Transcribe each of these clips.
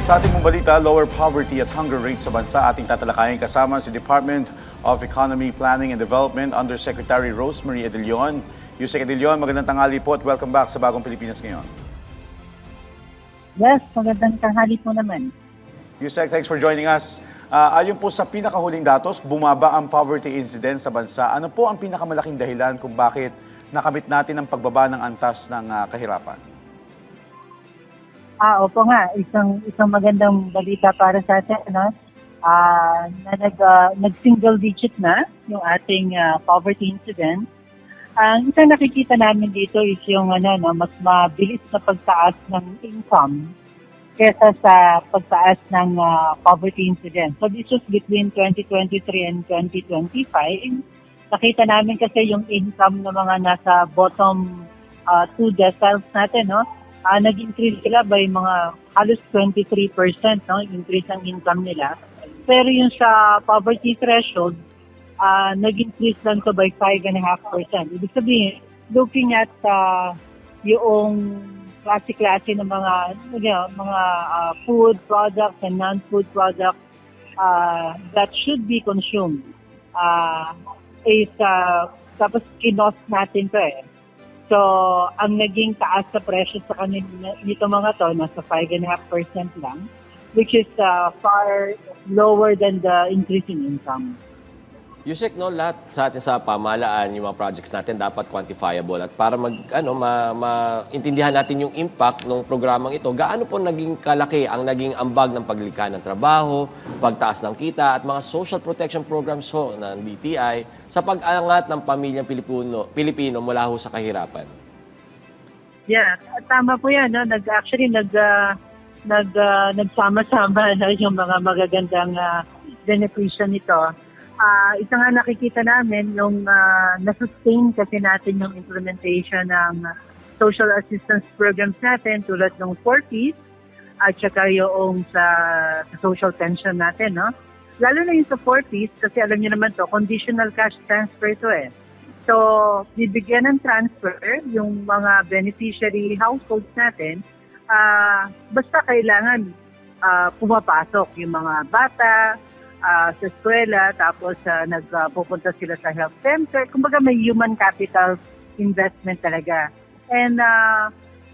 Sa ating mong balita, lower poverty at hunger rate sa bansa ating tatalakayin kasama si Department of Economy, Planning and Development Undersecretary Rosemary Edilion. Yusek Edilion, magandang tanghali po at welcome back sa Bagong Pilipinas ngayon. Yes, magandang tanghali po naman. Yusek, thanks for joining us. Ayon po sa pinakahuling datos, bumaba ang poverty incidence sa bansa. Ano po ang pinakamalaking dahilan kung bakit nakamit natin ang pagbaba ng antas ng kahirapan? Opo nga, isang magandang balita para sa atin, no? Na nag-single digit na yung ating poverty incidence. Ang isang nakikita namin dito is yung mas mabilis na pagtaas ng income kesa sa pagtaas ng poverty incidence. So this was between 2023 and 2025. Nakita namin kasi yung income ng mga nasa bottom 2 deciles natin, no? Nag-increase sila by mga halos 23%, no? Increase ang income nila. Pero yung sa poverty threshold, nag-increase lang to by 5.5%. Ibig sabihin, looking at yung klase-klase ng mga food products and non-food products that should be consumed, tapos kinost natin to eh. So, ang naging taas sa presyo sa kanila nito mga to, nasa 5.5% lang, which is far lower than the increase in income. Yusek, no, lahat sa atin sa pamahalaan, yung mga projects natin dapat quantifiable at para maintindihan natin yung impact ng programang ito, gaano po naging kalaki ang naging ambag ng paglikha ng trabaho, pagtaas ng kita at mga social protection programs ng DTI sa pag-angat ng pamilyang Pilipino mula ho sa kahirapan? Yeah, tama po yan. No? Nagsama-sama na yung mga magagandang benepisyo nito. Isa nga nakikita namin yung na-sustain kasi natin yung implementation ng social assistance programs natin tulad ng 4Ps at saka yung sa social pension natin, no? Lalo na yung sa 4Ps kasi alam niyo naman to, conditional cash transfer to eh. So, bibigyan ng transfer yung mga beneficiary households natin, basta kailangan pumapasok yung mga bata, sa eskwela, tapos nagpupunta sila sa health center. Kumbaga may human capital investment talaga. And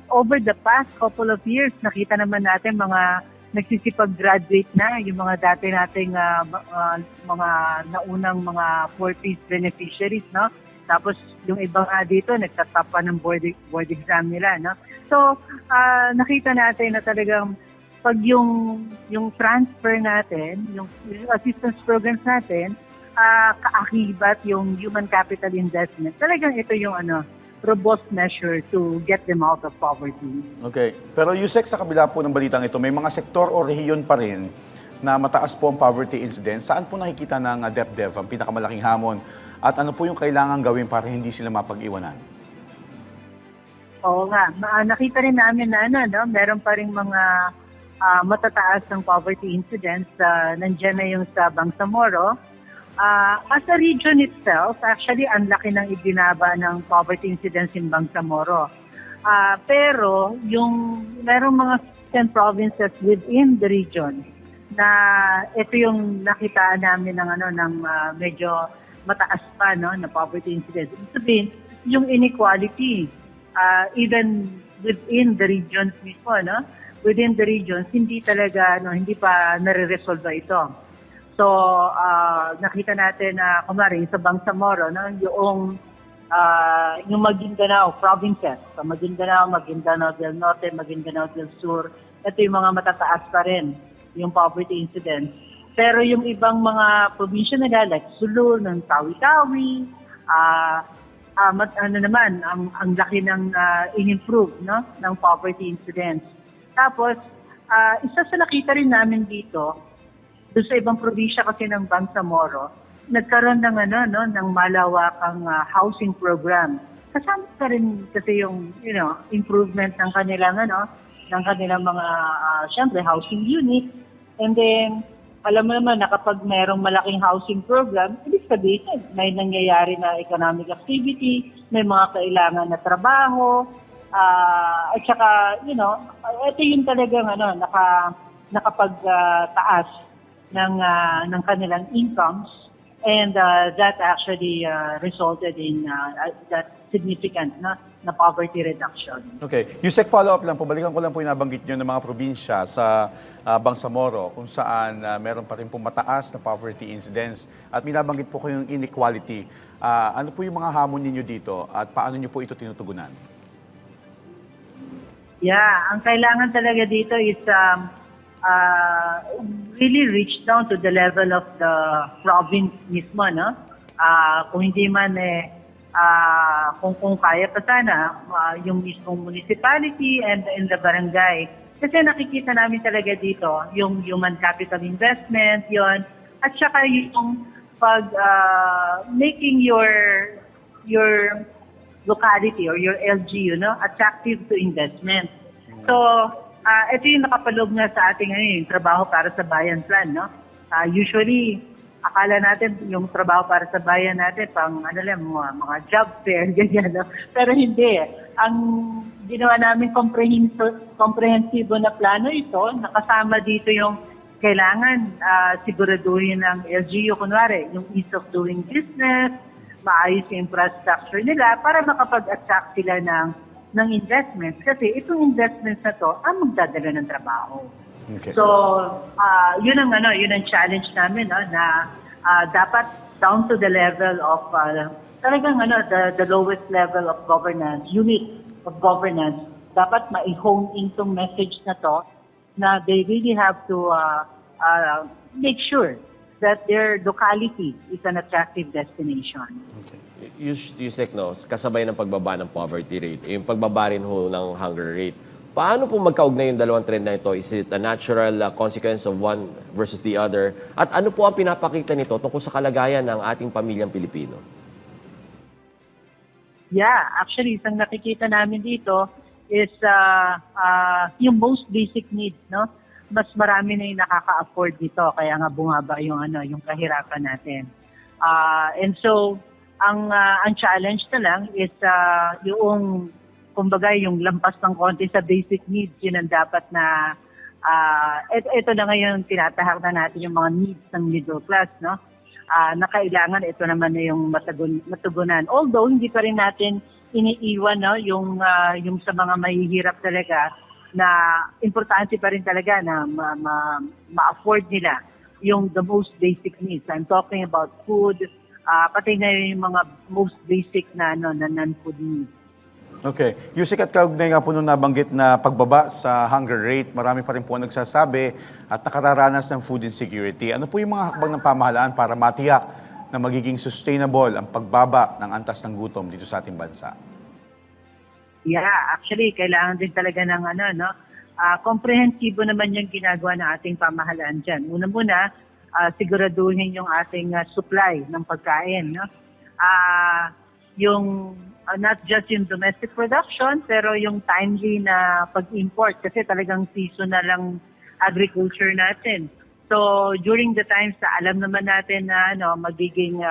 over the past couple of years, nakita naman natin mga nagsisipag-graduate na, yung mga dati nating mga naunang mga 4Ps beneficiaries, no? Tapos yung iba nga dito, nagtatap pa ng board exam nila, no? So, nakita natin na talagang pag yung transfer natin, yung assistance programs natin, kaakibat yung human capital investment. Talagang ito yung robust measure to get them out of poverty. Okay. Pero Yusek, sa kabila po ng balitang ito, may mga sektor o rehiyon pa rin na mataas po ang poverty incidence. Saan po nakikita ng DepDev ang pinakamalaking hamon? At ano po yung kailangan gawin para hindi sila mapag-iwanan? Oo nga. Nakita rin namin na meron pa rin mga matataas ng poverty incidence. Nandiyan na yung sa Bangsamoro. As a region itself, actually, ang laki ng ibinaba ng poverty incidence in Bangsamoro. Pero, merong mga 10 provinces within the region na ito yung nakitaan namin ng medyo mataas pa na poverty incidence. Ibig sabihin, yung inequality, even within the regions mismo, within the regions, hindi pa nare-resolve ito. So, nakita natin na, kumari, sa Bangsamoro, yung Maguindanao provinces, sa Maguindanao del Norte, Maguindanao del Sur, ito yung mga matataas pa rin, yung poverty incidence. Pero yung ibang mga probinsya nila, like Sulu, ng Tawi-Tawi, ang laki ng in-improve ng poverty incidence. Tapos, isa sa nakita rin namin dito, doon sa ibang probinsya kasi ng Bangsamoro, nagkaroon ng ng malawakang housing program. Kasama ka rin kasi yung improvement ng kanilang mga syempre housing unit. And then alam mo naman na kapag mayroong malaking housing program, ibig sabihin may nangyayari na economic activity, may mga kailangan na trabaho, at saka, ito yung talagang nakapagtaas ng kanilang incomes, and that actually resulted in that significant na poverty reduction. Okay. Yusek, follow-up lang po. Balikan ko lang po yung nabanggit nyo ng mga probinsya sa Bangsamoro kung saan meron pa rin po mataas na poverty incidence at minabanggit po ko yung inequality. Ano po yung mga hamon ninyo dito at paano nyo po ito tinutugunan? Yeah, ang kailangan talaga dito is really reach down to the level of the province mismo, no? Kung hindi man kung kaya pa sana yung mismong municipality and in the barangay. Kasi nakikita namin talaga dito yung human capital investment, yon, at saka yung pag making your locality or your LGU, attractive to investment. So, ito yung nakapaloob nga sa ating yung trabaho para sa bayan plan, no? Usually, akala natin yung trabaho para sa bayan natin pang mga job fair, ganyan, no? Pero hindi. Ang ginawa namin komprehensibo na plano ito, nakasama dito yung kailangan siguraduhin ng LGU, kunwari, yung ease of doing business, maayos yung infrastructure nila para makapag-attract sila ng investments. Kasi itong investments na to ang magdadala ng trabaho. Okay. So, yun ang challenge namin, na dapat down to the level of talagang the lowest level of governance, unit of governance, dapat ma-hone in tong message na to na they really have to make sure that their locality is an attractive destination. Okay. Yusek, kasabay ng pagbaba ng poverty rate, yung pagbaba rin ho ng hunger rate. Paano po magkaugnay yung dalawang trend na ito? Is it a natural consequence of one versus the other? At ano po ang pinapakita nito tungkol sa kalagayan ng ating pamilyang Pilipino? Yeah, actually, isang nakikita namin dito is yung most basic needs, no? Mas marami na yung nakaka-afford dito, kaya nga bumaba yung kahirapan natin. And so, ang challenge na lang is yung kumbaga yung lampas ng konti sa basic needs, yun ang dapat na ito na ngayon tinatahak na natin yung mga needs ng middle class, no? Na kailangan ito naman na yung matugunan. Although hindi pa rin natin iniiwan, no, yung sa mga mahihirap talaga, na importante pa rin talaga na ma-afford nila yung the most basic needs. I'm talking about food, pati na yung mga most basic na non-food needs. Okay. Yusek, at kaugnay nga po nung nabanggit na pagbaba sa hunger rate, marami pa rin po nagsasabi at nakararanas ng food insecurity. Ano po yung mga hakbang ng pamahalaan para matiyak na magiging sustainable ang pagbaba ng antas ng gutom dito sa ating bansa? Yeah, actually, kailangan din talaga ng komprehensibo naman yung ginagawa ng ating pamahalaan dyan. Una-muna, siguraduhin yung ating supply ng pagkain, no? Yung not just yung domestic production, pero yung timely na pag-import kasi talagang seasonal lang agriculture natin. So during the times na alam naman natin na magiging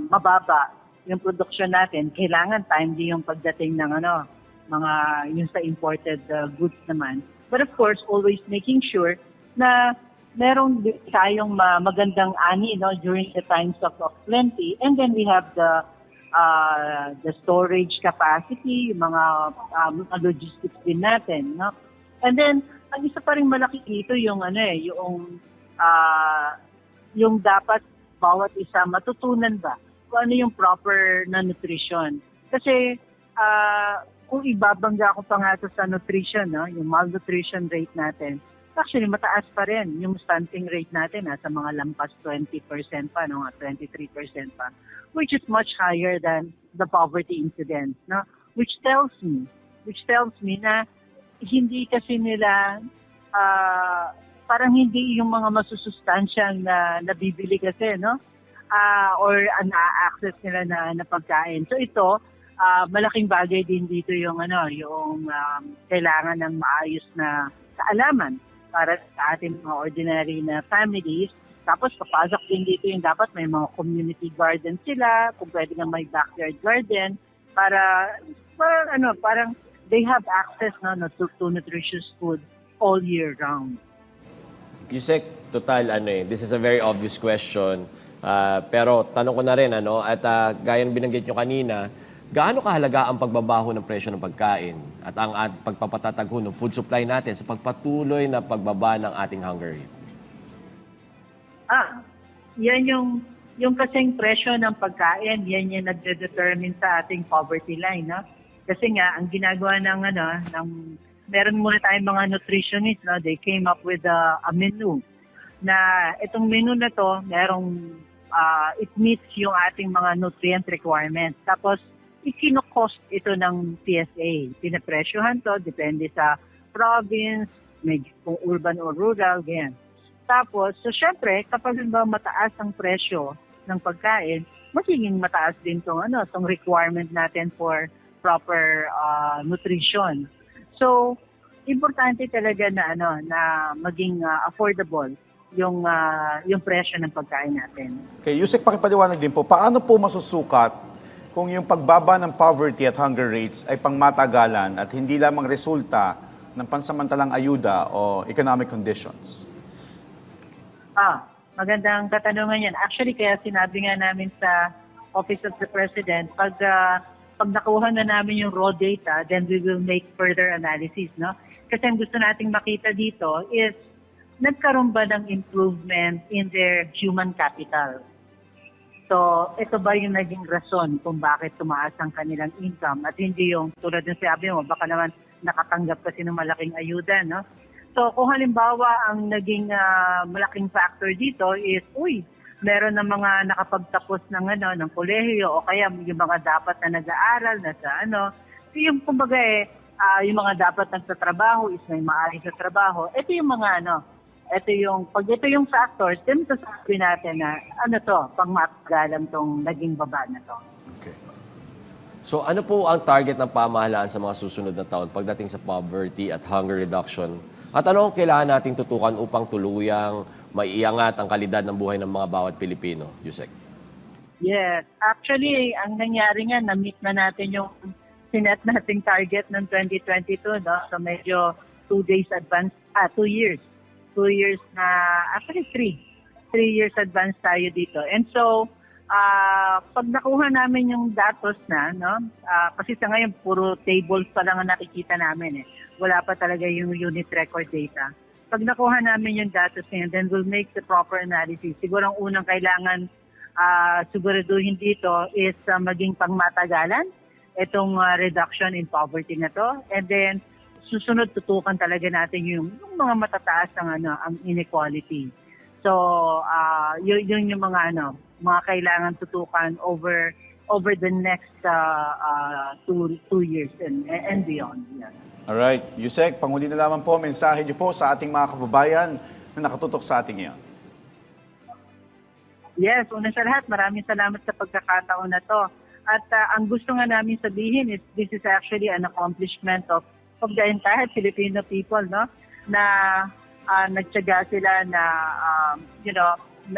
mababa yung production natin, kailangan timely yung pagdating ng mga yung sa imported goods naman. But of course, always making sure na merong tayong magandang ani during the times of plenty, and then we have the storage capacity, yung mga logistics din natin, no? And then ang isa pa ring malaki dito yung yung dapat bawat isa matutunan ba kung ano yung proper na nutrition. Kasi kung ibabangga ko pa nga ito sa nutrition, no, yung malnutrition rate natin, actually mataas pa rin yung stunting rate natin, sa mga lampas 20% pa, 23% pa, which is much higher than the poverty incidence, no? Which tells me na hindi kasi nila parang hindi yung mga masusustansyang na nabibili kasi, no? Or na-access nila na pagkain. So ito, malaking bagay din dito yung kailangan ng maayos na kaalaman para sa ating mga ordinary na families. Tapos papasok din dito yung dapat may mga community garden sila, kung pwede nga may backyard garden para parang they have access to nutritious food all year round. Yusek, total, this is a very obvious question. Pero tanong ko na rin, at gaya ng binanggit nyo kanina, gaano kahalaga ang pagbabaho ng presyo ng pagkain at ang pagpapatatag ng food supply natin sa pagpatuloy na pagbaba ng ating hunger rate? Yan yung kasing presyo ng pagkain, yan yung nagde-determine sa ating poverty line, no? Kasi nga, ang ginagawa meron muna tayong mga nutritionists, no? They came up with a menu na itong menu na to, it meets yung ating mga nutrient requirements. Tapos, ikino-cost ito ng PSA. Pinapresyohan to, depende sa province, kung urban or rural, ganyan. Tapos, so syempre, kapag mataas ang presyo ng pagkain, magiging mataas din tong requirement natin for proper nutrition. So, importante talaga na maging affordable yung presyo ng pagkain natin. Okay, Yusek, pakipaliwanag din po, paano po masusukat kung yung pagbaba ng poverty at hunger rates ay pangmatagalan at hindi lamang resulta ng pansamantalang ayuda o economic conditions? Magandang katanungan yan. Actually, kaya sinabi nga namin sa Office of the President, pag nakuha na namin yung raw data, then we will make further analysis, no? Kasi ang gusto nating makita dito is nagkaroon ba ng improvement in their human capital? So, ito ba yung naging rason kung bakit tumaas ang kanilang income at hindi yung tulad ng sabi mo, baka naman nakatanggap kasi ng malaking ayuda, no? So, kung halimbawa ang naging malaking factor dito is, meron na mga nakapagtapos ng kolehiyo o kaya yung mga dapat na nag-aaral na sa yung kumbaga yung mga dapat nagtatrabaho is may maayos sa trabaho. Ito yung mga pag ito yung factors, then sasabi natin na pangmatagalan tong naging baba na to. Okay. So ano po ang target ng pamahalaan sa mga susunod na taon pagdating sa poverty at hunger reduction? At ano ang kailangan nating tutukan upang tuluyang maiangat ang kalidad ng buhay ng mga bawat Pilipino, Yusek? Yes. Actually, ang nangyari nga, na-meet na natin yung sinet nating target ng 2022, no? So medyo 2 years. 2 years na, actually 3 years advance tayo dito. And so, pag nakuha namin yung datos na, no? Kasi sa ngayon, puro tables pa lang ang nakikita namin. Wala pa talaga yung unit record data. Pag nakuha namin yung datos na yun, then we'll make the proper analysis. Siguro ang unang kailangan siguraduhin dito is maging pangmatagalan itong reduction in poverty na to. And then, susunod tutukan talaga natin yung mga matataas ang inequality. So, yun yung mga mga kailangan tutukan over the next 2 years and beyond. Yeah. Alright, Yusek, panghuli na lamang po, mensahe niyo po sa ating mga kababayan na nakatutok sa ating ngayon. Yes, una sa lahat, maraming salamat sa pagkakataon na to. At ang gusto nga namin sabihin is this is actually an accomplishment of the entire Filipino people, no? Na nagtiyaga sila na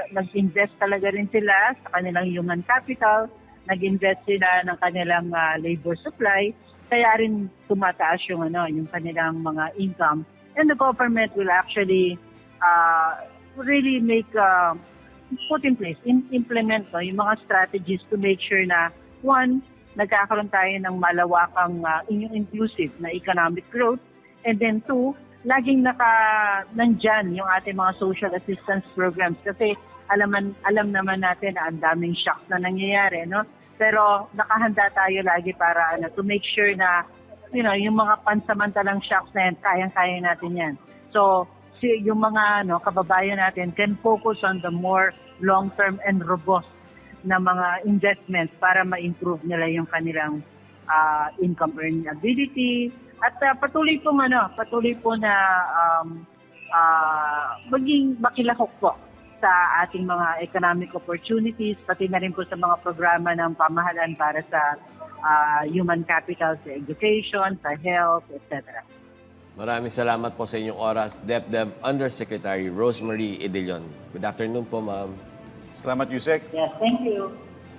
nag-invest talaga rin sila sa kanilang human capital, nag-invest sila ng kanilang labor supply, kaya rin tumataas yung kanilang mga income. And the government will actually really put in place, implement yung mga strategies to make sure na one, nagkakaroon tayo ng malawakang inclusive na economic growth, and then two, laging nandyan yung ating mga social assistance programs kasi alam naman natin na ang daming shocks na nangyayari, no? Pero nakahanda tayo lagi para to make sure na yung mga pansamantalang shocks na yan, kayang-kaya natin yan. So, yung mga kababayan natin can focus on the more long-term and robust na mga investments para ma-improve nila yung kanilang income earning ability. At patuloy po na maging makilahok po sa ating mga economic opportunities, pati na rin po sa mga programa ng pamahalaan para sa human capital, sa education, sa health, etc. Maraming salamat po sa inyong oras, DepDev Undersecretary Rosemary Edilion. Good afternoon po, ma'am. Salamat, Yusek. Yes, thank you.